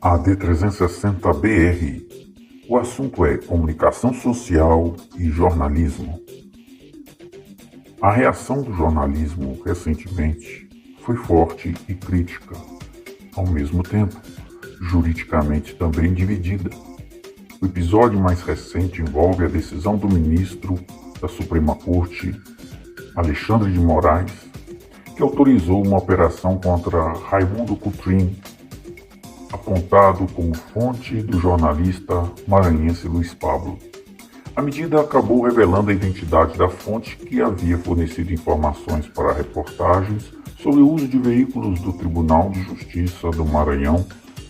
AD360BR. O assunto é comunicação social e jornalismo. A reação do jornalismo recentemente foi forte e crítica, ao mesmo tempo, juridicamente também dividida. O episódio mais recente envolve a decisão do ministro da Suprema Corte, Alexandre de Moraes, que autorizou uma operação contra Raimundo Cotrim, apontado como fonte do jornalista maranhense Luiz Pablo. A medida acabou revelando a identidade da fonte que havia fornecido informações para reportagens sobre o uso de veículos do Tribunal de Justiça do Maranhão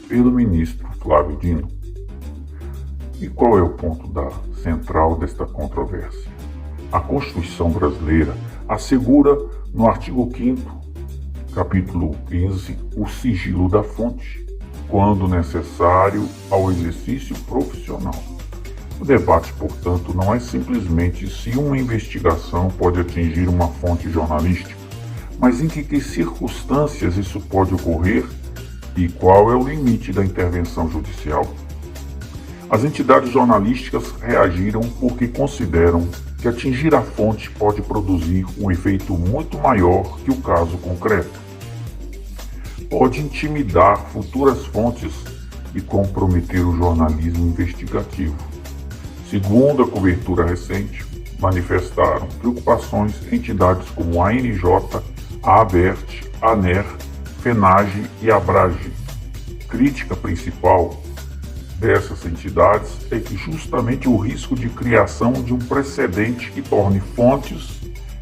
pelo ministro Flávio Dino. E qual é o ponto central desta controvérsia? A Constituição brasileira assegura no artigo 5º, capítulo 15, o sigilo da fonte, quando necessário ao exercício profissional. O debate, portanto, não é simplesmente se uma investigação pode atingir uma fonte jornalística, mas em que circunstâncias isso pode ocorrer e qual é o limite da intervenção judicial. As entidades jornalísticas reagiram porque consideram que atingir a fonte pode produzir um efeito muito maior que o caso concreto. Pode intimidar futuras fontes e comprometer o jornalismo investigativo. Segundo a cobertura recente, manifestaram preocupações entidades como a ANJ, a ABERT, a ANER, FENAGE e a ABRAGE. Crítica principal dessas entidades é que justamente o risco de criação de um precedente que torne fontes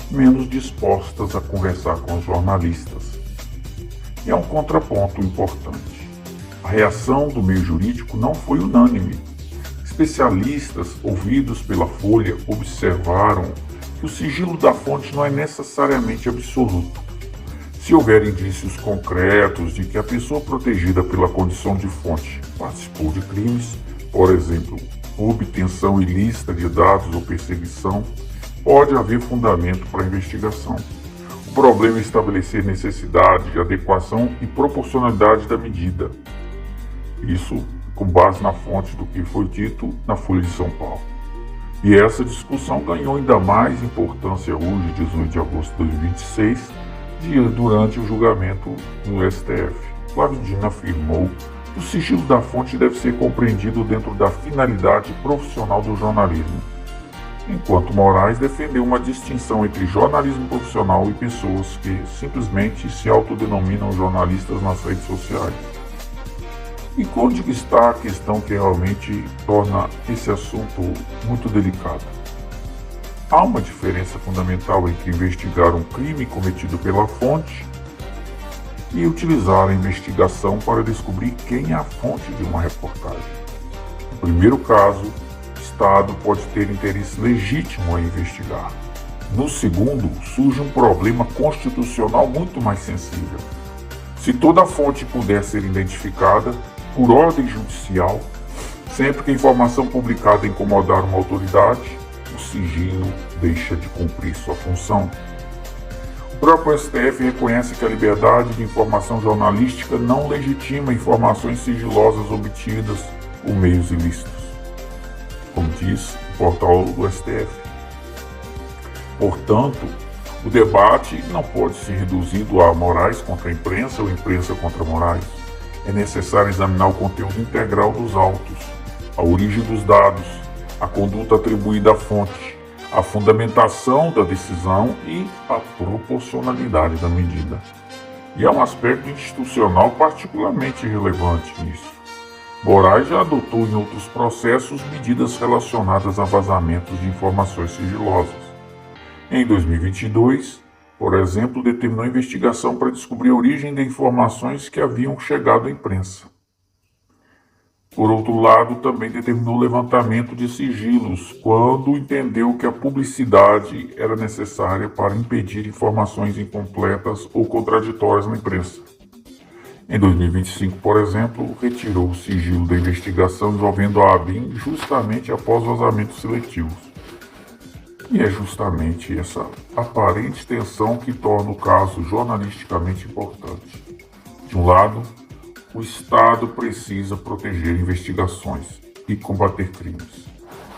menos dispostas a conversar com os jornalistas. E é um contraponto importante. A reação do meio jurídico não foi unânime. Especialistas ouvidos pela Folha observaram que o sigilo da fonte não é necessariamente absoluto. Se houver indícios concretos de que a pessoa protegida pela condição de fonte participou de crimes, por exemplo, obtenção ilícita de dados ou perseguição, pode haver fundamento para a investigação. O problema é estabelecer necessidade, adequação e proporcionalidade da medida. Isso com base na fonte do que foi dito na Folha de São Paulo. E essa discussão ganhou ainda mais importância hoje, 18 de agosto de 2026, durante o julgamento no STF. Flávio Dino afirmou que o sigilo da fonte deve ser compreendido dentro da finalidade profissional do jornalismo, enquanto Moraes defendeu uma distinção entre jornalismo profissional e pessoas que simplesmente se autodenominam jornalistas nas redes sociais. E onde está a questão que realmente torna esse assunto muito delicado? Há uma diferença fundamental entre investigar um crime cometido pela fonte e utilizar a investigação para descobrir quem é a fonte de uma reportagem. No primeiro caso, o Estado pode ter interesse legítimo em investigar. No segundo, surge um problema constitucional muito mais sensível. Se toda a fonte puder ser identificada por ordem judicial, sempre que a informação publicada incomodar uma autoridade, o sigilo deixa de cumprir sua função. O próprio STF reconhece que a liberdade de informação jornalística não legitima informações sigilosas obtidas por meios ilícitos, como diz o portal do STF. Portanto, o debate não pode ser reduzido a Moraes contra a imprensa ou imprensa contra Moraes. É necessário examinar o conteúdo integral dos autos, a origem dos dados, a conduta atribuída à fonte, a fundamentação da decisão e a proporcionalidade da medida. E há um aspecto institucional particularmente relevante nisso. Moraes já adotou em outros processos medidas relacionadas a vazamentos de informações sigilosas. Em 2022, por exemplo, determinou investigação para descobrir a origem de informações que haviam chegado à imprensa. Por outro lado, também determinou o levantamento de sigilos, quando entendeu que a publicidade era necessária para impedir informações incompletas ou contraditórias na imprensa. Em 2025, por exemplo, retirou o sigilo da investigação envolvendo a ABIN justamente após vazamentos seletivos. E é justamente essa aparente tensão que torna o caso jornalisticamente importante. De um lado, O Estado precisa proteger investigações e combater crimes.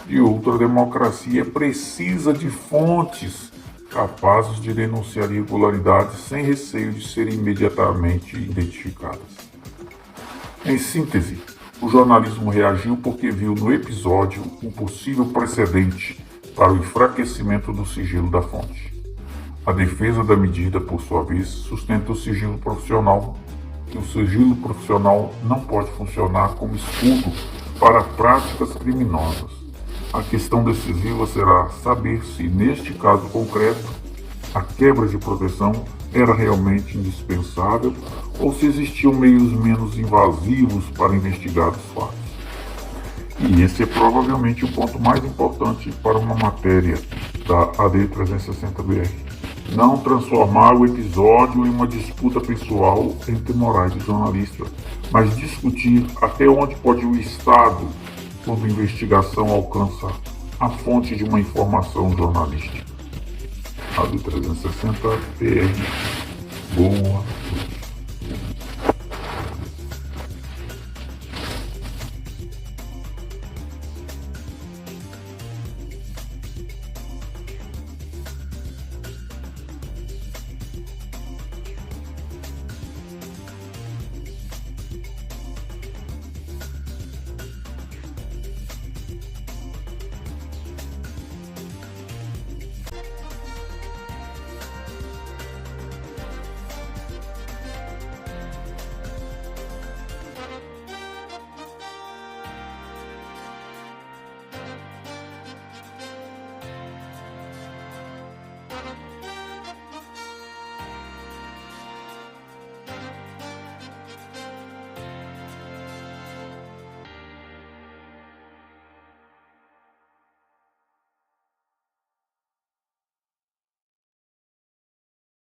De outra, a democracia precisa de fontes capazes de denunciar irregularidades sem receio de serem imediatamente identificadas. Em síntese, o jornalismo reagiu porque viu no episódio um possível precedente para o enfraquecimento do sigilo da fonte. A defesa da medida, por sua vez, sustenta o sigilo profissional, que o sigilo profissional não pode funcionar como escudo para práticas criminosas. A questão decisiva será saber se, neste caso concreto, a quebra de proteção era realmente indispensável ou se existiam meios menos invasivos para investigar os fatos. E esse é provavelmente o ponto mais importante para uma matéria da AD 360BR. Não transformar o episódio em uma disputa pessoal entre Moraes e jornalista, mas discutir até onde pode o Estado, quando a investigação alcança a fonte de uma informação jornalística. AD 360BR. Boa noite.